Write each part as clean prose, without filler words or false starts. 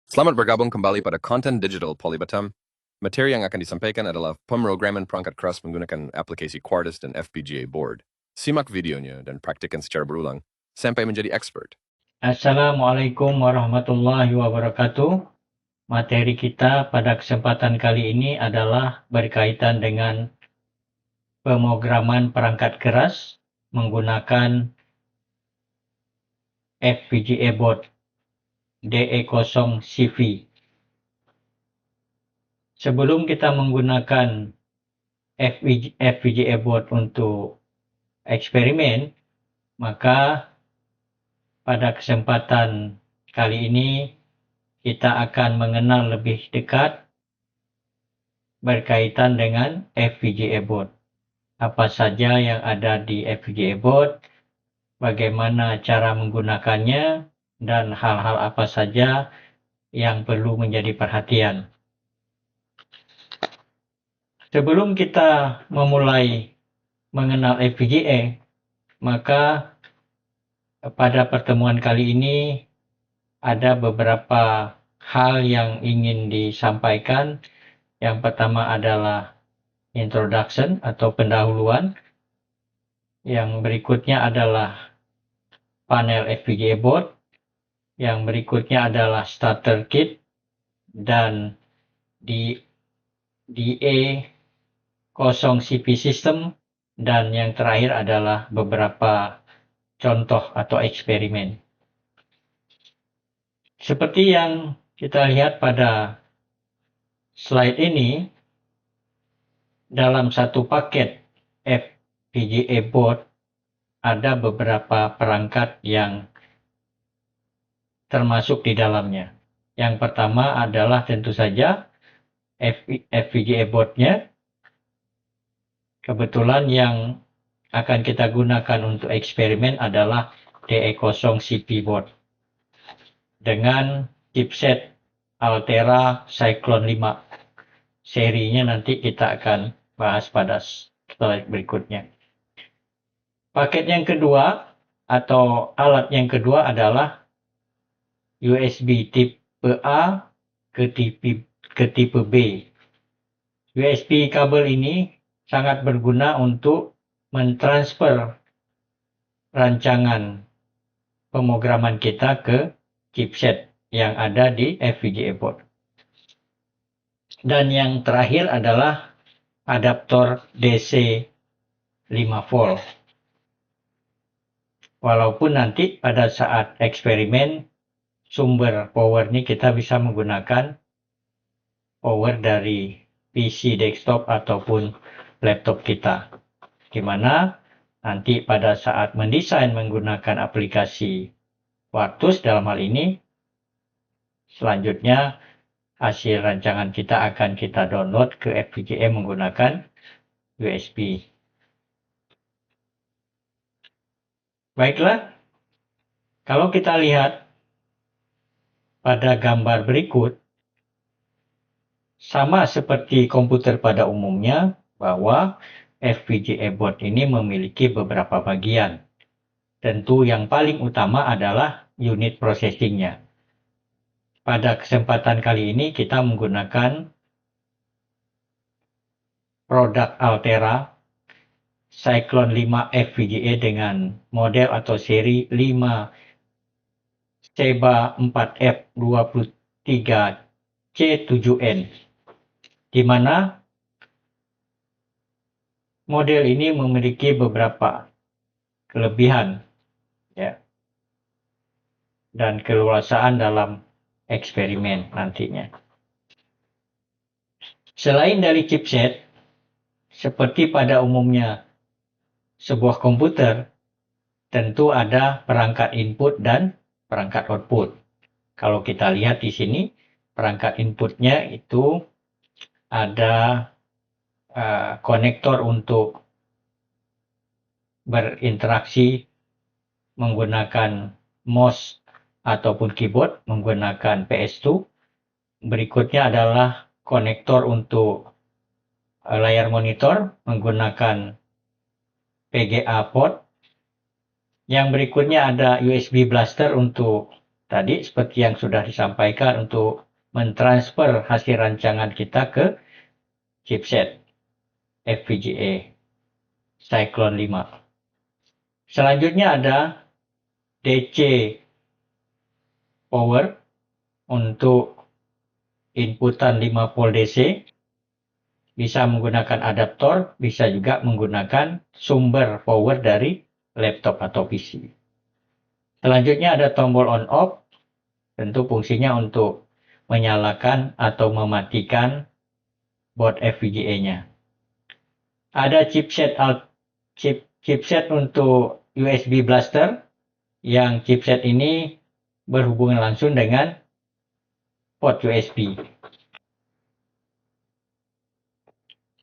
Selamat bergabung kembali pada konten digital Polybatam. Materi yang akan disampaikan adalah pemrograman perangkat keras menggunakan aplikasi Quartus dan FPGA board. Simak videonya dan praktikkan secara berulang sampai menjadi expert. Assalamualaikum warahmatullahi wabarakatuh. Materi kita pada kesempatan kali ini adalah berkaitan dengan pemrograman perangkat keras menggunakan FPGA board DE0CV. Sebelum kita menggunakan FPGA board untuk eksperimen, maka pada kesempatan kali ini kita akan mengenal lebih dekat berkaitan dengan FPGA board. Apa saja yang ada di FPGA board, bagaimana cara menggunakannya, dan hal-hal apa saja yang perlu menjadi perhatian. Sebelum kita memulai mengenal FPGA, maka pada pertemuan kali ini ada beberapa hal yang ingin disampaikan. Yang pertama adalah introduction atau pendahuluan. Yang berikutnya adalah panel FPGA board. Yang berikutnya adalah starter kit dan DE0CV system, dan yang terakhir adalah beberapa contoh atau eksperimen. Seperti yang kita lihat pada slide ini, dalam satu paket FPGA board ada beberapa perangkat yang termasuk di dalamnya. Yang pertama adalah tentu saja FPGA board-nya. Kebetulan yang akan kita gunakan untuk eksperimen adalah DE0CV board dengan chipset Altera Cyclone 5. Serinya nanti kita akan bahas pada slide berikutnya. Paket yang kedua atau alat yang kedua adalah USB tipe A ke tipe B. USB kabel ini sangat berguna untuk mentransfer rancangan pemrograman kita ke chipset yang ada di FPGA board. Dan yang terakhir adalah adaptor DC 5 volt. Walaupun nanti pada saat eksperimen sumber power ini kita bisa menggunakan power dari PC desktop ataupun laptop kita, di mana nanti pada saat mendesain menggunakan aplikasi Quartus dalam hal ini, selanjutnya hasil rancangan kita akan kita download ke FPGA menggunakan USB. Baiklah, kalau kita lihat pada gambar berikut, sama seperti komputer pada umumnya, bahwa FPGA board ini memiliki beberapa bagian. Tentu yang paling utama adalah unit processing-nya. Pada kesempatan kali ini kita menggunakan produk Altera Cyclone 5 FPGA dengan model atau seri 5 Ceba 4F23C7N, di mana model ini memiliki beberapa kelebihan dan keleluasaan dalam eksperimen nantinya. Selain dari chipset, seperti pada umumnya sebuah komputer, tentu ada perangkat input dan perangkat output. Kalau kita lihat di sini, perangkat inputnya itu ada konektor untuk berinteraksi menggunakan mouse ataupun keyboard menggunakan PS2. Berikutnya adalah konektor untuk layar monitor menggunakan PGA port. Yang berikutnya ada USB blaster untuk tadi seperti yang sudah disampaikan untuk mentransfer hasil rancangan kita ke chipset FPGA Cyclone 5. Selanjutnya ada DC power untuk inputan 5 volt DC. Bisa menggunakan adaptor, bisa juga menggunakan sumber power dari laptop atau PC. Selanjutnya ada tombol on off, tentu fungsinya untuk menyalakan atau mematikan board FPGA-nya. Ada chipset untuk USB blaster, yang chipset ini berhubungan langsung dengan port USB.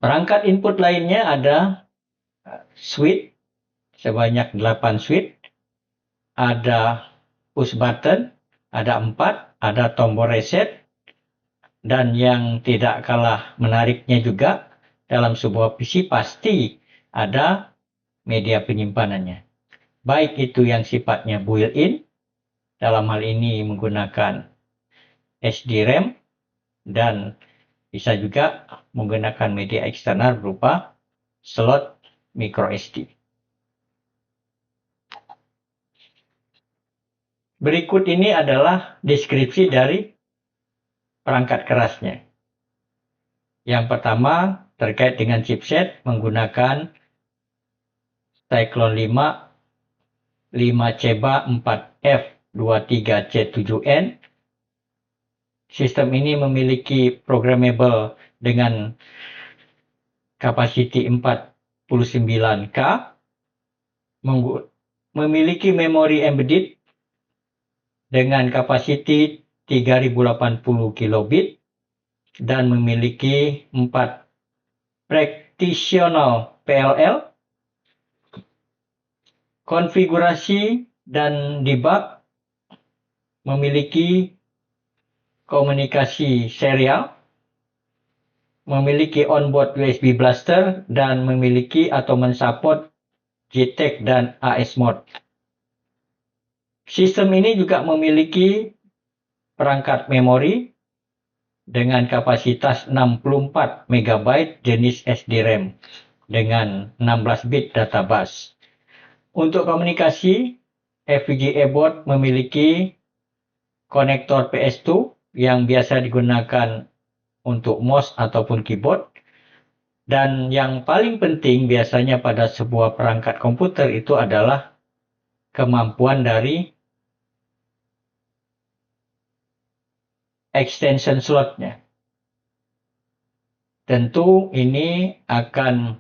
Perangkat input lainnya ada switch sebanyak 8 switch, ada push button, ada 4, ada tombol reset, dan yang tidak kalah menariknya juga dalam sebuah PC pasti ada media penyimpanannya. Baik itu yang sifatnya built-in, dalam hal ini menggunakan SDRAM, dan bisa juga menggunakan media eksternal berupa slot microSD. Berikut ini adalah deskripsi dari perangkat kerasnya. Yang pertama terkait dengan chipset menggunakan Cyclone 5 5CBA 4F23C7N. Sistem ini memiliki programmable dengan kapasiti 49K, memiliki memori embedded dengan kapasiti 3080 kilobit dan memiliki 4 fractional PLL. Konfigurasi dan debug memiliki komunikasi serial, memiliki onboard USB blaster, dan memiliki atau mensupport JTAG dan AS mode. Sistem ini juga memiliki perangkat memori dengan kapasitas 64 MB jenis SDRAM dengan 16 bit data bus. Untuk komunikasi, FPGA board memiliki konektor PS2 yang biasa digunakan untuk mouse ataupun keyboard. Dan yang paling penting biasanya pada sebuah perangkat komputer itu adalah kemampuan dari extension slotnya. Tentu ini akan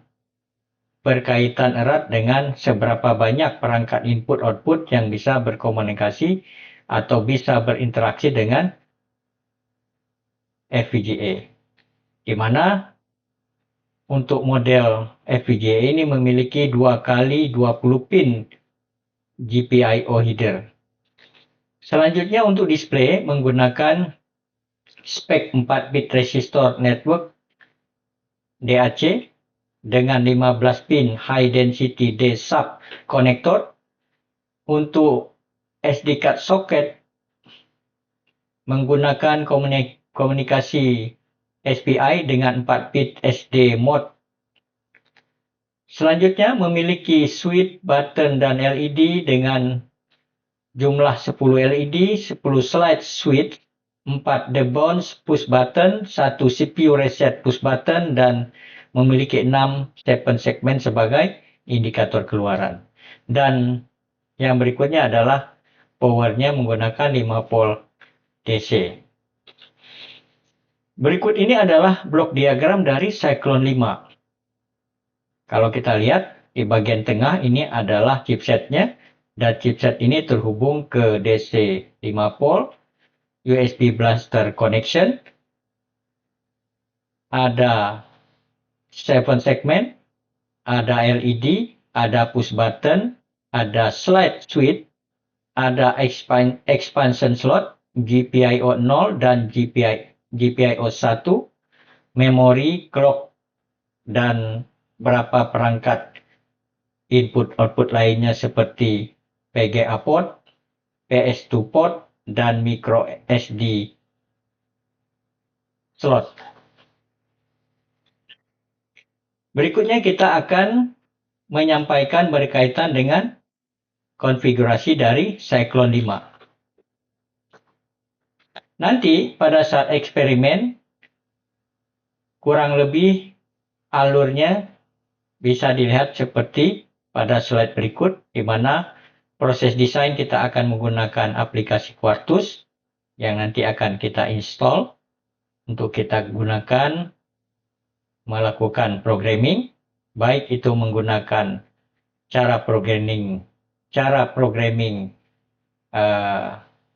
berkaitan erat dengan seberapa banyak perangkat input-output yang bisa berkomunikasi atau bisa berinteraksi dengan FPGA. Di mana untuk model FPGA ini memiliki 2 kali 20 pin GPIO header. Selanjutnya untuk display menggunakan spek 4 bit resistor network DAC dengan 15 pin high density D-sub konektor. Untuk SD card socket menggunakan komunikasi SPI dengan 4 bit SD mode. Selanjutnya memiliki switch, button, dan LED dengan jumlah 10 LED, 10 slide switch, 4 debounce push button, 1 CPU reset push button, dan memiliki 6 7 segmen sebagai indikator keluaran. Dan yang berikutnya adalah powernya menggunakan 5 volt DC. Berikut ini adalah blok diagram dari Cyclone 5. Kalau kita lihat di bagian tengah ini adalah chipsetnya, dan chipset ini terhubung ke DC 5 volt, USB blaster connection, ada 7 segmen, ada LED, ada push button, ada slide switch, ada expansion slot, GPIO 0 dan GPIO 1, memori, clock, dan beberapa perangkat input-output lainnya seperti VGA port, PS2 port, dan micro SD slot. Berikutnya kita akan menyampaikan berkaitan dengan konfigurasi dari Cyclone 5. Nanti pada saat eksperimen, kurang lebih alurnya bisa dilihat seperti pada slide berikut, di mana proses desain kita akan menggunakan aplikasi Quartus yang nanti akan kita install untuk kita gunakan melakukan programming, baik itu menggunakan cara programming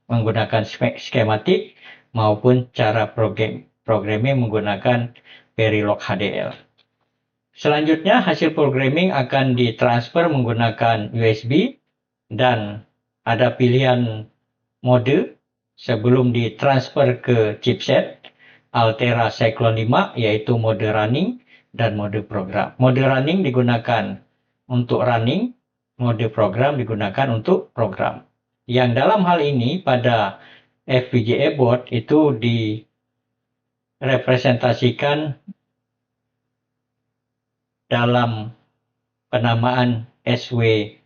menggunakan skematik maupun cara programming menggunakan Verilog HDL. Selanjutnya hasil programming akan ditransfer menggunakan USB dan ada pilihan mode sebelum ditransfer ke chipset Altera Cyclone 5 yaitu mode running dan mode program. Mode running digunakan untuk running, mode program digunakan untuk program. Yang dalam hal ini pada FPGA board itu direpresentasikan dalam penamaan SW10.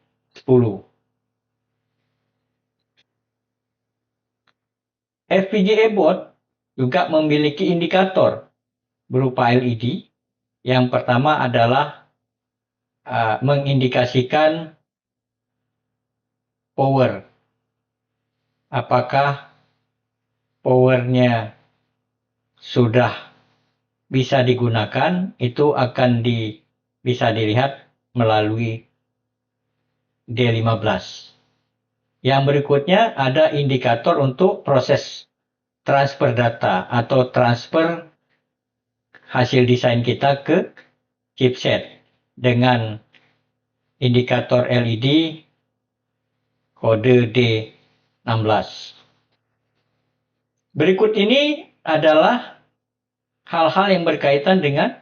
FPGA board juga memiliki indikator berupa LED. Yang pertama adalah mengindikasikan power. Apakah powernya sudah bisa digunakan, itu akan bisa dilihat melalui D15. Yang berikutnya ada indikator untuk proses transfer data atau transfer hasil desain kita ke chipset dengan indikator LED kode D16. Berikut ini adalah hal-hal yang berkaitan dengan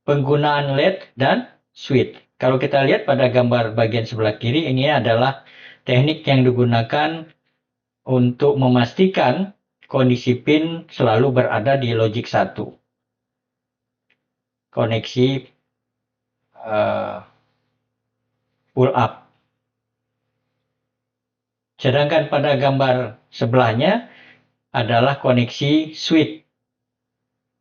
penggunaan LED dan switch. Kalau kita lihat pada gambar bagian sebelah kiri, ini adalah teknik yang digunakan untuk memastikan kondisi pin selalu berada di logic 1. Koneksi pull up. Sedangkan pada gambar sebelahnya adalah koneksi switch.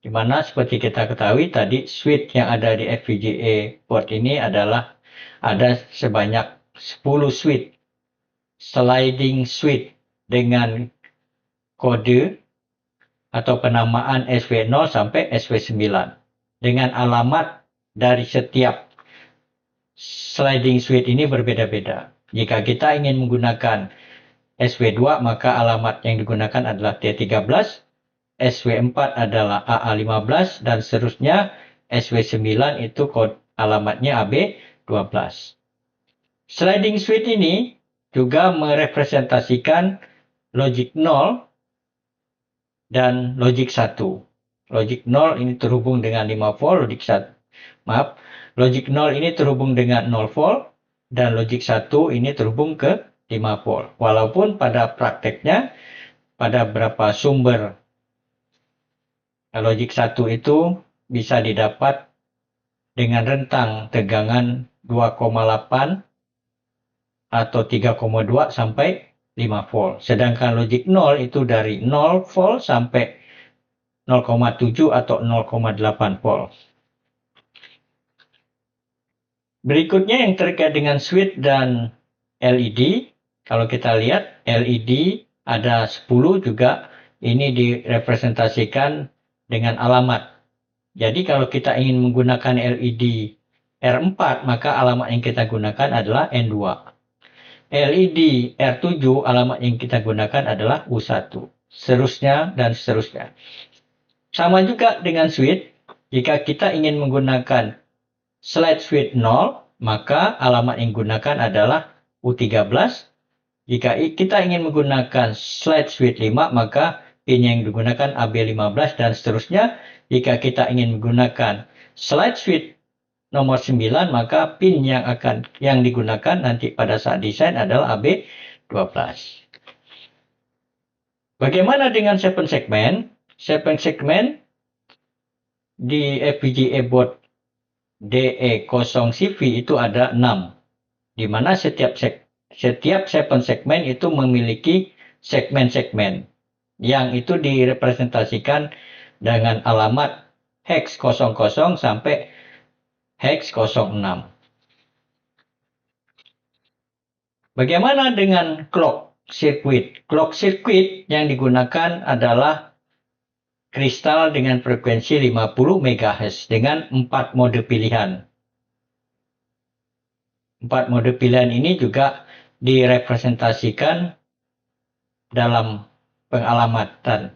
Di mana seperti kita ketahui tadi switch yang ada di FPGA board ini adalah ada sebanyak 10 switch. Sliding switch dengan kode atau penamaan SW0 sampai SW9 dengan alamat dari setiap sliding switch ini berbeda-beda. Jika kita ingin menggunakan SW2 maka alamat yang digunakan adalah T13, SW4 adalah AA15 dan seterusnya. SW9 itu alamatnya AB12. Sliding switch ini juga merepresentasikan logic 0 dan logic 1. Logic 0 ini terhubung dengan 5 volt, logic 0 ini terhubung dengan 0 volt dan logic 1 ini terhubung ke 5 volt. Walaupun pada prakteknya pada beberapa sumber logic 1 itu bisa didapat dengan rentang tegangan 2,8 atau 3,2 sampai 5 volt. Sedangkan logic 0 itu dari 0 volt sampai 0,7 atau 0,8 volt. Berikutnya yang terkait dengan switch dan LED. Kalau kita lihat LED ada 10 juga ini direpresentasikan dengan alamat. Jadi kalau kita ingin menggunakan LED R4 maka alamat yang kita gunakan adalah N2. LED R7 alamat yang kita gunakan adalah U1. Seterusnya dan seterusnya. Sama juga dengan switch. Jika kita ingin menggunakan slide switch 0, maka alamat yang digunakan adalah U13. Jika kita ingin menggunakan slide switch 5, maka pin yang digunakan AB15 dan seterusnya. Jika kita ingin menggunakan slide switch nomor 9, maka pin yang digunakan nanti pada saat desain adalah AB12. Bagaimana dengan 7 segmen? 7 segmen di FPGA board DE0CV itu ada 6, di mana setiap 7 segmen itu memiliki segmen-segmen yang itu direpresentasikan dengan alamat hex 00 sampai hex 06. Bagaimana dengan clock circuit? Clock circuit yang digunakan adalah kristal dengan frekuensi 50 MHz dengan 4 mode pilihan. 4 mode pilihan ini juga direpresentasikan dalam pengalamatan,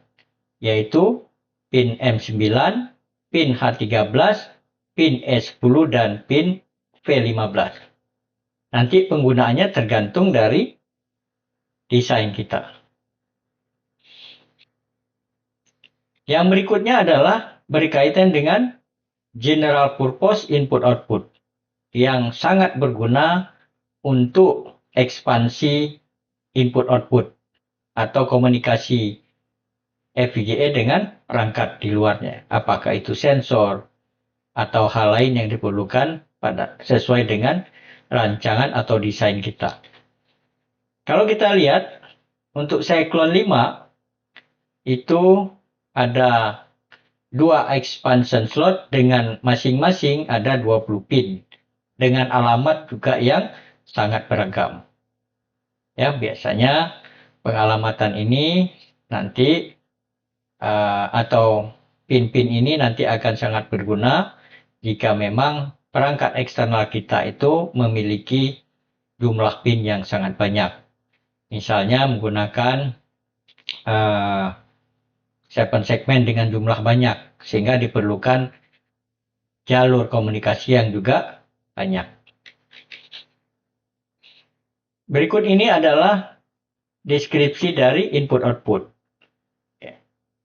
yaitu pin M9, pin H13, pin E10, dan pin V15. Nanti penggunaannya tergantung dari desain kita. Yang berikutnya adalah berkaitan dengan general purpose input-output yang sangat berguna untuk ekspansi input-output atau komunikasi FPGA dengan perangkat di luarnya. Apakah itu sensor atau hal lain yang diperlukan sesuai dengan rancangan atau desain kita. Kalau kita lihat untuk Cyclone 5 itu ada 2 expansion slot dengan masing-masing ada 20 pin dengan alamat juga yang sangat beragam. Ya, biasanya pengalamatan ini nanti atau pin-pin ini nanti akan sangat berguna jika memang perangkat eksternal kita itu memiliki jumlah pin yang sangat banyak. Misalnya menggunakan 7 segmen dengan jumlah banyak, sehingga diperlukan jalur komunikasi yang juga banyak. Berikut ini adalah deskripsi dari input-output.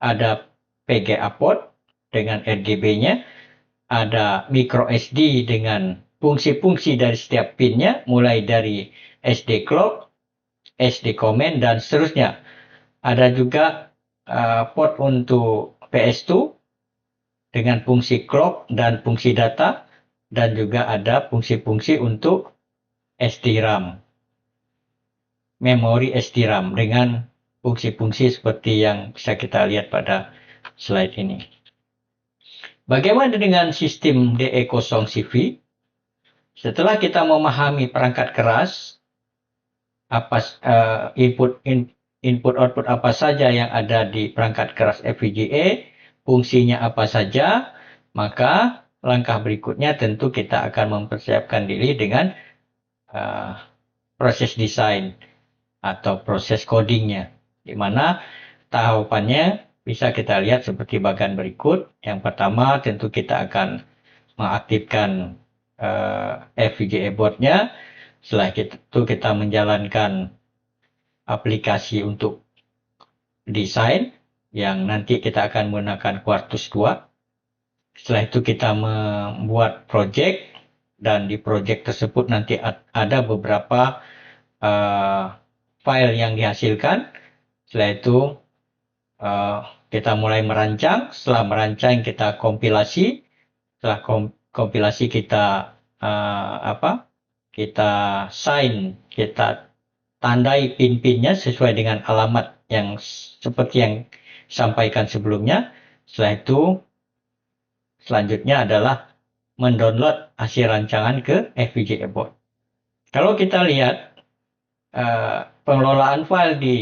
Ada PGA port dengan RGB-nya, ada micro SD dengan fungsi-fungsi dari setiap pinnya, mulai dari SD clock, SD command, dan seterusnya. Ada juga port untuk PS2 dengan fungsi clock dan fungsi data, dan juga ada fungsi-fungsi untuk SD-RAM, memori SD-RAM dengan fungsi-fungsi seperti yang bisa kita lihat pada slide ini. Bagaimana dengan sistem DE0CV? Setelah kita memahami perangkat keras, input output apa saja yang ada di perangkat keras FPGA, fungsinya apa saja, maka langkah berikutnya tentu kita akan mempersiapkan diri dengan proses desain atau proses codingnya, di mana tahapannya bisa kita lihat seperti bagian berikut. Yang pertama tentu kita akan mengaktifkan FPGA boardnya. Setelah itu kita menjalankan aplikasi untuk desain yang nanti kita akan menggunakan Quartus 2. Setelah itu kita membuat project, dan di project tersebut nanti ada beberapa file yang dihasilkan. Setelah itu kita mulai merancang. Setelah merancang kita kompilasi. Setelah kompilasi kita kita sign, kita tandai pin-pinnya sesuai dengan alamat yang seperti yang disampaikan sebelumnya. Setelah itu selanjutnya adalah mendownload hasil rancangan ke FPGA board. Kalau kita lihat pengelolaan file di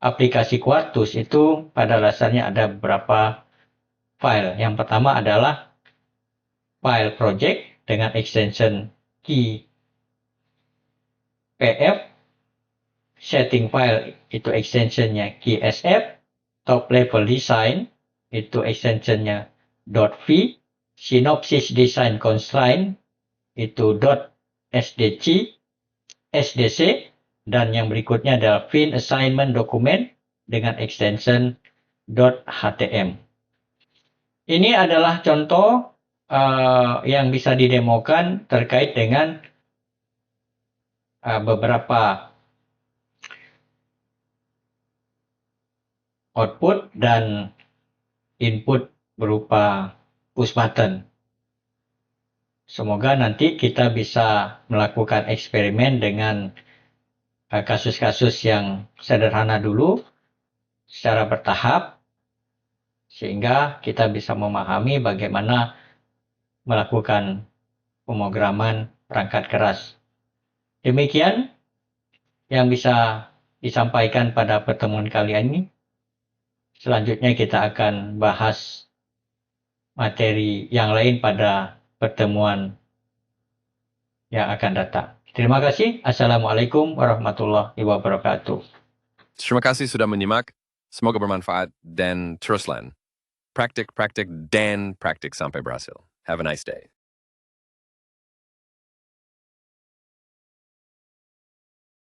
aplikasi Quartus itu pada dasarnya ada beberapa file. Yang pertama adalah file project dengan extension key PF, setting file itu extensionnya key SF, top level design itu extensionnya .v, synopsis design constraint itu .sdc, SDC, dan yang berikutnya adalah fin assignment document dengan extension .htm. Ini adalah contoh yang bisa didemokan terkait dengan beberapa output dan input berupa push button. Semoga nanti kita bisa melakukan eksperimen dengan kasus-kasus yang sederhana dulu secara bertahap, sehingga kita bisa memahami bagaimana melakukan pemrograman perangkat keras. Demikian yang bisa disampaikan pada pertemuan kali ini. Selanjutnya kita akan bahas materi yang lain pada pertemuan yang akan datang. Terima kasih. Assalamualaikum warahmatullahi wabarakatuh. Terima kasih sudah menyimak. Semoga bermanfaat dan teruslah praktik dan praktik sampai berhasil. Have a nice day.